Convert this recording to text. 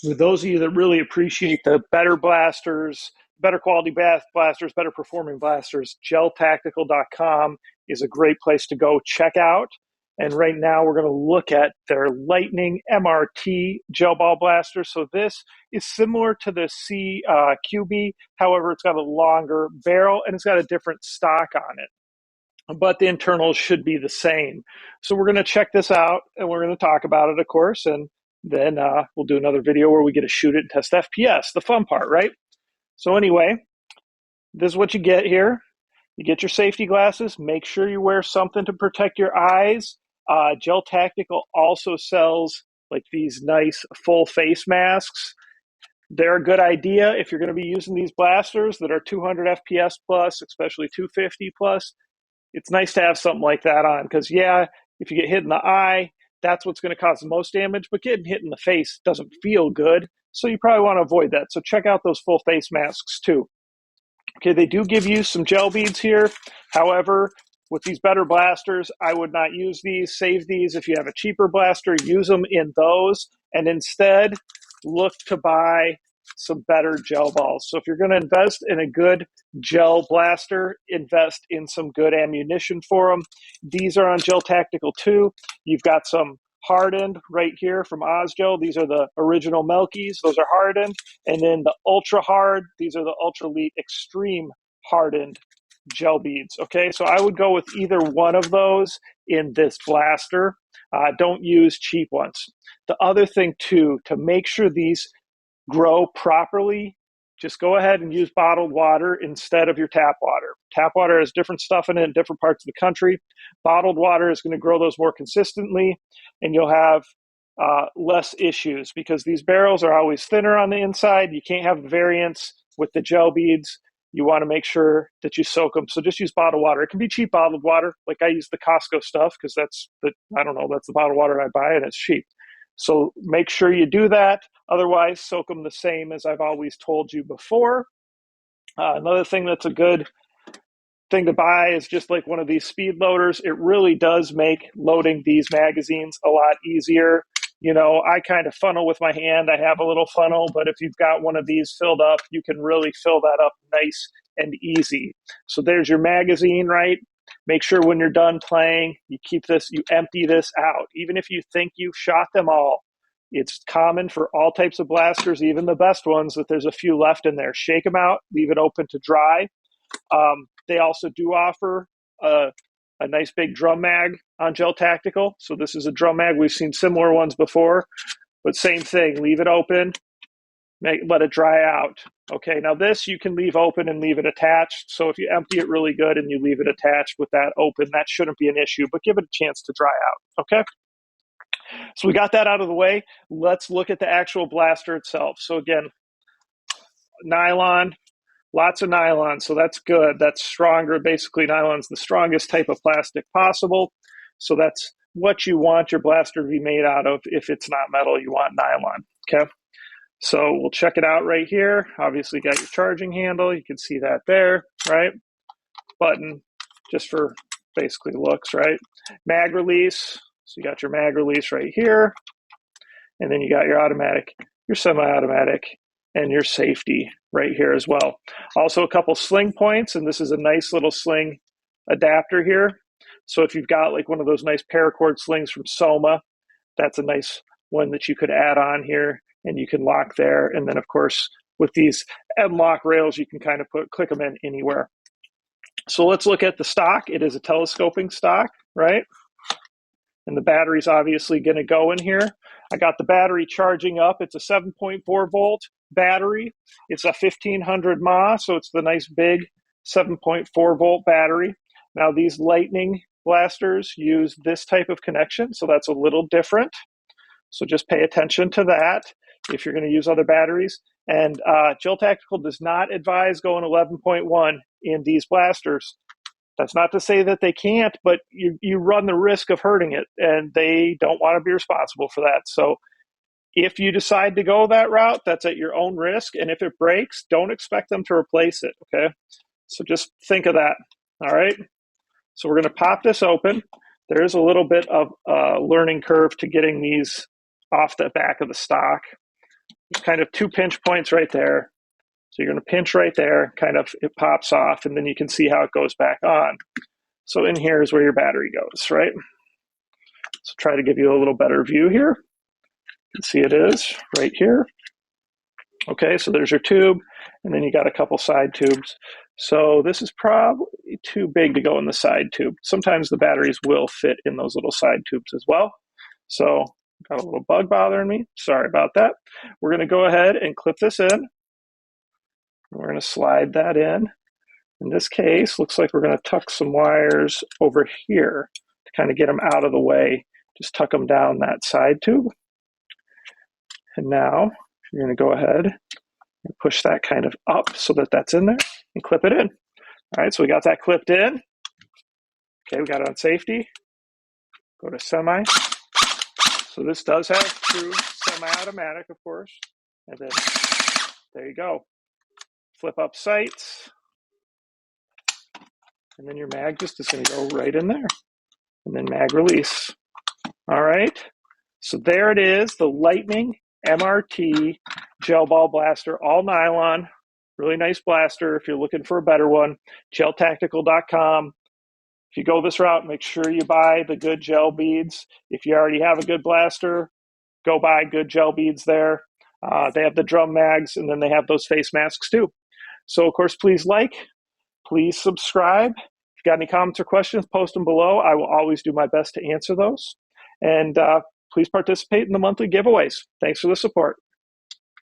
For those of you that really appreciate the better blasters, better quality blasters, better performing blasters, geltactical.com is a great place to go check out. And right now we're going to look at their Lightning MRT gel ball blaster. So this is similar to the CQB. However, it's got a longer barrel and it's got a different stock on it, but the internals should be the same. So we're going to check this out and we're going to talk about it, of course, and then we'll do another video where we get to shoot it and test FPS, the fun part, right? So anyway, this is what you get here. You get your safety glasses. Make sure you wear something to protect your eyes. Gel Tactical also sells like these nice full face masks. They're a good idea if you're going to be using these blasters that are 200 FPS plus, especially 250 plus. It's nice to have something like that on because, yeah, if you get hit in the eye, that's what's going to cause the most damage, but getting hit in the face doesn't feel good, so you probably want to avoid that. So check out those full face masks too. Okay, they do give you some gel beads here. However, with these better blasters, I would not use these. Save these. If you have a cheaper blaster, use them in those, and instead look to buy some better gel balls. So if you're going to invest in a good gel blaster, invest in some good ammunition for them. These are on Gel Tactical too. You've got some hardened right here from AUSGEL. These are the original Melkies. Those are hardened. And then the ultra hard, these are the ultra elite extreme hardened gel beads. Okay, so I would go with either one of those in this blaster. Don't use cheap ones. The other thing too, to make sure these grow properly, just go ahead and use bottled water instead of your tap water. Tap water has different stuff in it in different parts of the country. Bottled water is going to grow those more consistently, and you'll have less issues because these barrels are always thinner on the inside. You can't have variance with the gel beads. You want to make sure that you soak them. So just use bottled water. It can be cheap bottled water. Like I use the Costco stuff because that's the bottled water I buy and it's cheap. So make sure you do that. Otherwise, soak them the same as I've always told you before. Another thing that's a good thing to buy is just like one of these speed loaders. It really does make loading these magazines a lot easier. You know, I kind of funnel with my hand. I have a little funnel, but if you've got one of these filled up, you can really fill that up nice and easy. So there's your magazine, right? Make sure when you're done playing, you empty this out. Even if you think you've shot them all, it's common for all types of blasters, even the best ones, that there's a few left in there. Shake them out, leave it open to dry. They also do offer a nice big drum mag on Gel Tactical. So this is a drum mag. We've seen similar ones before, but same thing. Leave it open, let it dry out. Okay, now this you can leave open and leave it attached. So if you empty it really good and you leave it attached with that open, that shouldn't be an issue, but give it a chance to dry out, okay? So we got that out of the way. Let's look at the actual blaster itself. So again, nylon, lots of nylon, so that's good. That's stronger. Basically, nylon's the strongest type of plastic possible. So that's what you want your blaster to be made out of. If it's not metal, you want nylon, okay? So we'll check it out right here. Obviously got your charging handle. You can see that there, right? Button just for basically looks, right? Mag release. So you got your mag release right here. And then you got your automatic, your semi-automatic, and your safety right here as well. Also a couple sling points, and this is a nice little sling adapter here. So if you've got like one of those nice paracord slings from Soma, that's a nice one that you could add on here, and you can lock there. And then of course, with these M-lock rails, you can kind of click them in anywhere. So let's look at the stock. It is a telescoping stock, right? And the battery's obviously going to go in here. I got the battery charging up. It's a 7.4 volt battery. It's a 1500 mAh, so it's the nice big 7.4 volt battery. Now these Lightning blasters use this type of connection, so that's a little different. So just pay attention to that if you're going to use other batteries. And Gel Tactical does not advise going 11.1 in these blasters. That's not to say that they can't, but you run the risk of hurting it, and they don't want to be responsible for that. So if you decide to go that route, that's at your own risk. And if it breaks, don't expect them to replace it, okay? So just think of that, all right? So we're going to pop this open. There's a little bit of a learning curve to getting these off the back of the stock. kind of 2 pinch points right there. So you're going to pinch right there, kind of it pops off, and then you can see how it goes back on. So in here is where your battery goes, right? So try to give you a little better view here. You can see it is right here. Okay, so there's your tube, and then you got a couple side tubes. So this is probably too big to go in the side tube. Sometimes the batteries will fit in those little side tubes as well. So got a little bug bothering me. Sorry about that. We're going to go ahead and clip this in. We're going to slide that in. In this case, looks like we're going to tuck some wires over here to kind of get them out of the way. Just tuck them down that side tube. And now you're going to go ahead and push that kind of up so that that's in there and clip it in. All right, so we got that clipped in. Okay, we got it on safety. Go to semi. So this does have true semi-automatic, of course. And then there you go. Flip up sights. And then your mag just is going to go right in there. And then mag release. All right. So there it is, the Lightning MRT gel ball blaster, all nylon. Really nice blaster if you're looking for a better one. Geltactical.com. If you go this route, make sure you buy the good gel beads. If you already have a good blaster, go buy good gel beads there. They have the drum mags, and then they have those face masks too. So, of course, please like, please subscribe. If you got any comments or questions, post them below. I will always do my best to answer those. And please participate in the monthly giveaways. Thanks for the support.